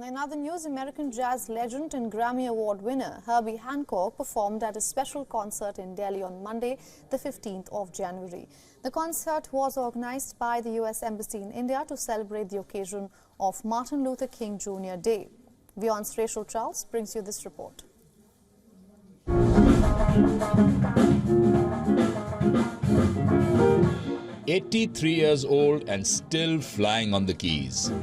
In other news, American jazz legend and Grammy Award winner Herbie Hancock performed at a special concert in Delhi on Monday, the 15th of January. The concert was organized by the US Embassy in India to celebrate the occasion of Martin Luther King Jr. Day. WION's Rachel Charles brings you this report. 83 years old and still flying on the keys.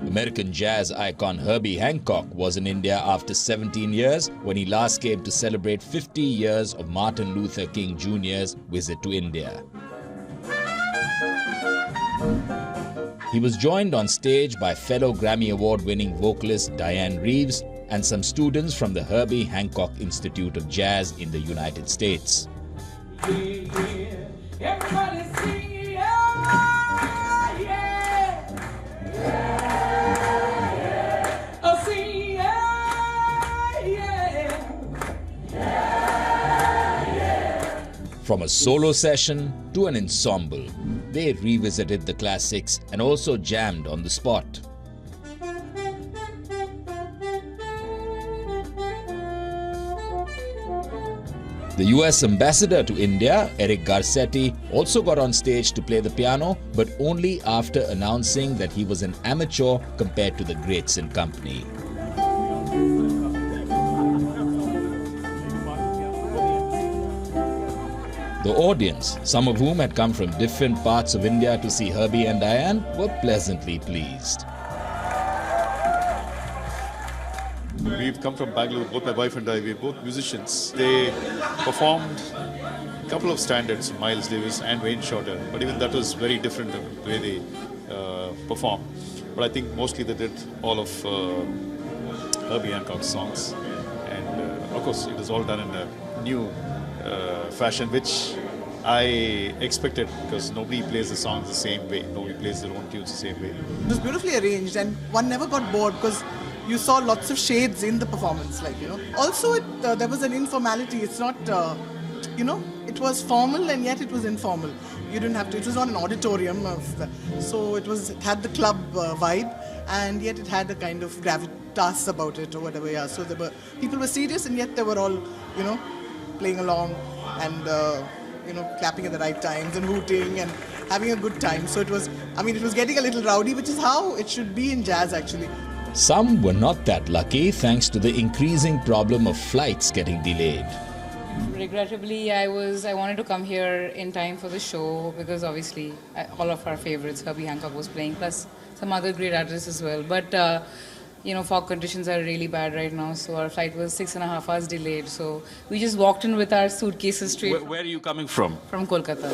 American jazz icon Herbie Hancock was in India after 17 years when he last came to celebrate 50 years of Martin Luther King Jr.'s visit to India. He was joined on stage by fellow Grammy Award-winning vocalist Dianne Reeves and some students from the Herbie Hancock Institute of Jazz in the United States. Everybody sing, yeah, yeah, yeah. Oh, sing, yeah, yeah. From a solo session to an ensemble, they revisited the classics and also jammed on the spot. The US ambassador to India, Eric Garcetti, also got on stage to play the piano, but only after announcing that he was an amateur compared to the greats in company. The audience, some of whom had come from different parts of India to see Herbie and Dianne, were pleasantly pleased. We've come from Bangalore, both my wife and I, we're both musicians. They performed a couple of standards, Miles Davis and Wayne Shorter, but even that was very different than the way they performed. But I think mostly they did all of Herbie Hancock's songs. And of course, it was all done in a new fashion, which I expected, because nobody plays the songs the same way. Nobody plays their own tunes the same way. It was beautifully arranged and one never got bored because you saw lots of shades in the performance, Also, there was an informality. It's not, it was formal and yet it was informal. You didn't have to, it was not an auditorium. So it had the club vibe and yet it had a kind of gravitas about it or whatever, yeah. So people were serious and yet they were all, playing along and, clapping at the right times and hooting and having a good time. So it was getting a little rowdy, which is how it should be in jazz actually. Some were not that lucky thanks to the increasing problem of flights getting delayed. Regrettably, I wanted to come here in time for the show because obviously all of our favorites, Herbie Hancock was playing, plus some other great artists as well. But, fog conditions are really bad right now, so our flight was 6.5 hours delayed. So we just walked in with our suitcases straight. Where are you coming from? From Kolkata.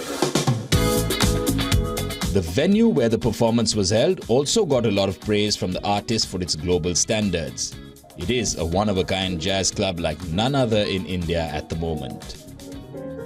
The venue where the performance was held also got a lot of praise from the artist for its global standards. It is a one-of-a-kind jazz club like none other in India at the moment.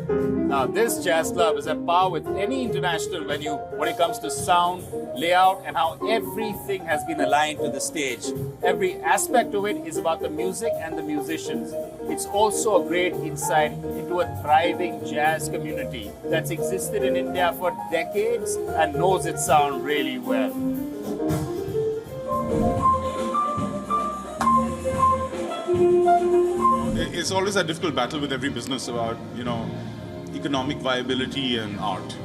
Now, this jazz club is at par with any international venue when it comes to sound, layout, and how everything has been aligned to the stage. Every aspect of it is about the music and the musicians. It's also a great insight into a thriving jazz community that's existed in India for decades and knows its sound really well. It's always a difficult battle with every business about, economic viability and art.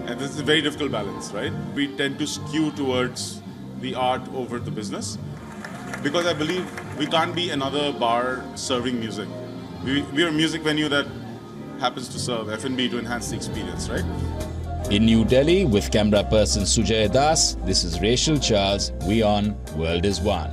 And this is a very difficult balance, right? We tend to skew towards the art over the business because I believe we can't be another bar serving music. We're a music venue that happens to serve F&B to enhance the experience, right? In New Delhi, with camera person Sujay Das, this is Rachel Charles, WION World is One.